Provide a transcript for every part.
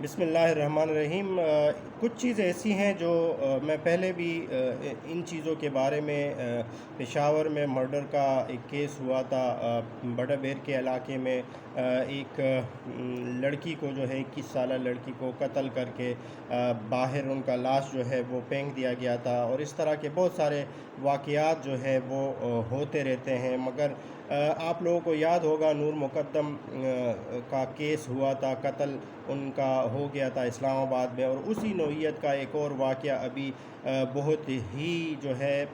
بسم اللہ الرحمن الرحیم۔ کچھ چیزیں ایسی ہیں جو میں پہلے بھی ان چیزوں کے بارے میں پشاور میں مرڈر کا ایک کیس ہوا تھا۔ بڑا بیر کے علاقے میں ایک لڑکی کو جو ہے 21 سالہ لڑکی کو قتل کر کے باہر ان کا لاش جو ہے وہ پھینک دیا گیا تھا، اور اس طرح کے بہت سارے واقعات جو ہے وہ ہوتے رہتے ہیں۔ مگر آپ لوگوں کو یاد ہوگا نور مقدم کا کیس ہوا تھا، قتل ان کا ہو گیا تھا اسلام آباد میں، اور اسی نوعیت کا ایک اور واقعہ ابھی بہت ہی جو ہے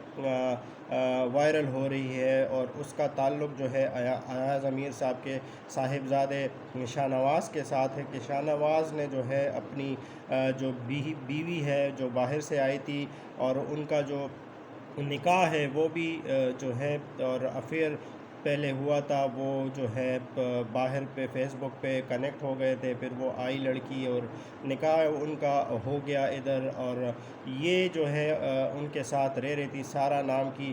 وائرل ہو رہی ہے، اور اس کا تعلق جو ہے ایاز امیر صاحب کے صاحبزادے شاہ نواز کے ساتھ ہے کہ شاہ نواز نے جو ہے اپنی جو بیوی ہے جو باہر سے آئی تھی، اور ان کا جو نکاح ہے وہ بھی جو ہے اور افیئر پہلے ہوا تھا، وہ جو ہے باہر پہ فیس بک پہ کنیکٹ ہو گئے تھے، پھر وہ آئی لڑکی اور نکاح ان کا ہو گیا ادھر، اور یہ جو ہے ان کے ساتھ رہ رہی تھی سارا نام کی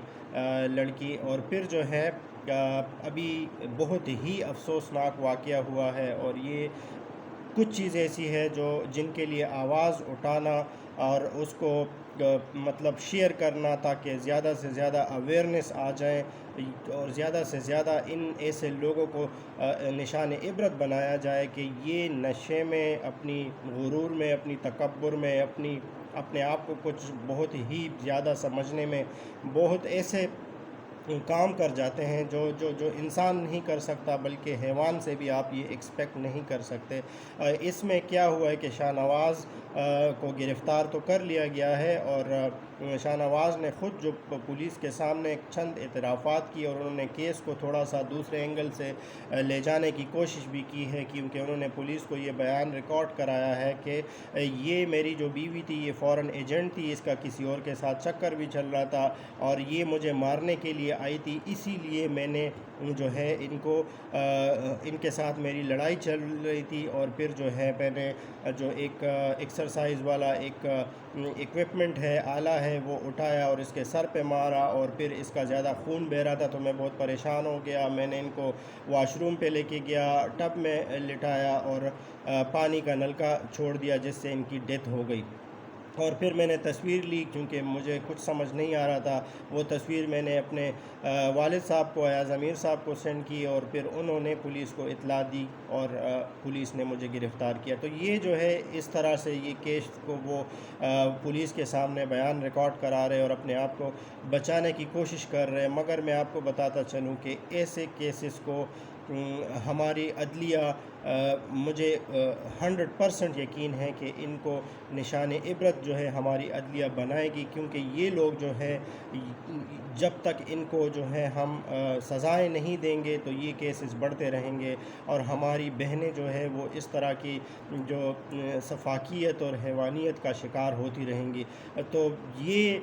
لڑکی، اور پھر جو ہے ابھی بہت ہی افسوسناک واقعہ ہوا ہے، اور یہ کچھ چیزیں ایسی ہے جن کے لیے آواز اٹھانا اور اس کو مطلب شیئر کرنا تاکہ زیادہ سے زیادہ اویئرنیس آ جائیں، اور زیادہ سے زیادہ ان ایسے لوگوں کو نشان عبرت بنایا جائے کہ یہ نشے میں، اپنی غرور میں، اپنی تکبر میں، اپنے آپ کو کچھ بہت ہی زیادہ سمجھنے میں بہت ایسے کام کر جاتے ہیں جو انسان نہیں کر سکتا، بلکہ حیوان سے بھی آپ یہ ایکسپیکٹ نہیں کر سکتے۔ اس میں کیا ہوا ہے کہ شاہ نواز کو گرفتار تو کر لیا گیا ہے، اور شاہ نواز نے خود جو پولیس کے سامنے چند اعترافات کی، اور انہوں نے کیس کو تھوڑا سا دوسرے اینگل سے لے جانے کی کوشش بھی کی ہے، کیونکہ انہوں نے پولیس کو یہ بیان ریکارڈ کرایا ہے کہ یہ میری جو بیوی تھی یہ فورن ایجنٹ تھی، اس کا کسی اور کے ساتھ چکر بھی چل رہا تھا، اور یہ مجھے مارنے کے لیے آئی تھی، اسی لیے میں نے جو ہے ان کے ساتھ میری لڑائی چل رہی تھی، اور پھر جو ہے میں نے جو ایک ایکسرسائز والا ایک ایکوپمنٹ ہے، آلہ ہے، وہ اٹھایا اور اس کے سر پہ مارا، اور پھر اس کا زیادہ خون بہہ رہا تھا تو میں بہت پریشان ہو گیا۔ میں نے ان کو واش روم پہ لے کے گیا، ٹب میں لٹایا اور پانی کا نلکا چھوڑ دیا، جس سے ان کی ڈیتھ ہو گئی۔ اور پھر میں نے تصویر لی، کیونکہ مجھے کچھ سمجھ نہیں آ رہا تھا، وہ تصویر میں نے اپنے والد صاحب کو، ایاز امیر صاحب کو سینڈ کی، اور پھر انہوں نے پولیس کو اطلاع دی، اور پولیس نے مجھے گرفتار کیا۔ تو یہ جو ہے اس طرح سے یہ کیس کو وہ پولیس کے سامنے بیان ریکارڈ کرا رہے اور اپنے آپ کو بچانے کی کوشش کر رہے ہیں، مگر میں آپ کو بتاتا چلوں کہ ایسے کیسز کو ہماری عدلیہ مجھے 100% یقین ہے کہ ان کو نشان عبرت جو ہے ہماری عدلیہ بنائے گی، کیونکہ یہ لوگ جو ہے جب تک ان کو جو ہے ہم سزائیں نہیں دیں گے تو یہ کیسز بڑھتے رہیں گے، اور ہماری بہنیں جو ہے وہ اس طرح کی جو سفاکیت اور حیوانیت کا شکار ہوتی رہیں گی۔ تو یہ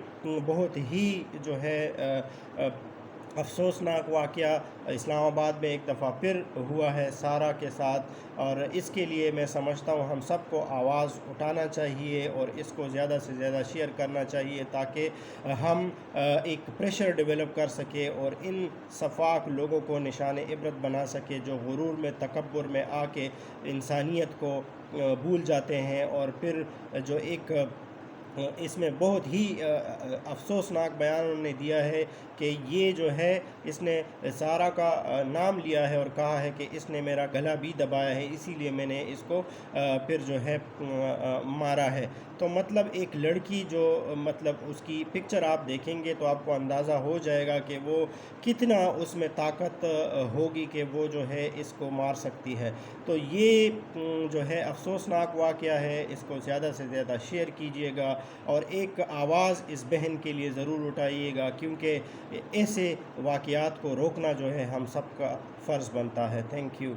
بہت ہی جو ہے افسوسناک واقعہ اسلام آباد میں ایک دفعہ پھر ہوا ہے سارا کے ساتھ، اور اس کے لیے میں سمجھتا ہوں ہم سب کو آواز اٹھانا چاہیے اور اس کو زیادہ سے زیادہ شیئر کرنا چاہیے، تاکہ ہم ایک پریشر ڈیولپ کر سکے اور ان صفاک لوگوں کو نشان عبرت بنا سکے جو غرور میں، تکبر میں آ کے انسانیت کو بھول جاتے ہیں، اور پھر جو ایک اس میں بہت ہی افسوسناک بیان انہوں نے دیا ہے کہ یہ جو ہے اس نے سارا کا نام لیا ہے اور کہا ہے کہ اس نے میرا گلا بھی دبایا ہے، اسی لیے میں نے اس کو پھر جو ہے مارا ہے۔ تو مطلب ایک لڑکی جو مطلب اس کی پکچر آپ دیکھیں گے تو آپ کو اندازہ ہو جائے گا کہ وہ کتنا اس میں طاقت ہوگی کہ وہ جو ہے اس کو مار سکتی ہے۔ تو یہ جو ہے افسوسناک واقعہ ہے، اس کو زیادہ سے زیادہ شیئر کیجئے گا، اور ایک آواز اس بہن کے لیے ضرور اٹھائیے گا، کیونکہ ایسے واقعات کو روکنا جو ہے ہم سب کا فرض بنتا ہے۔ Thank you.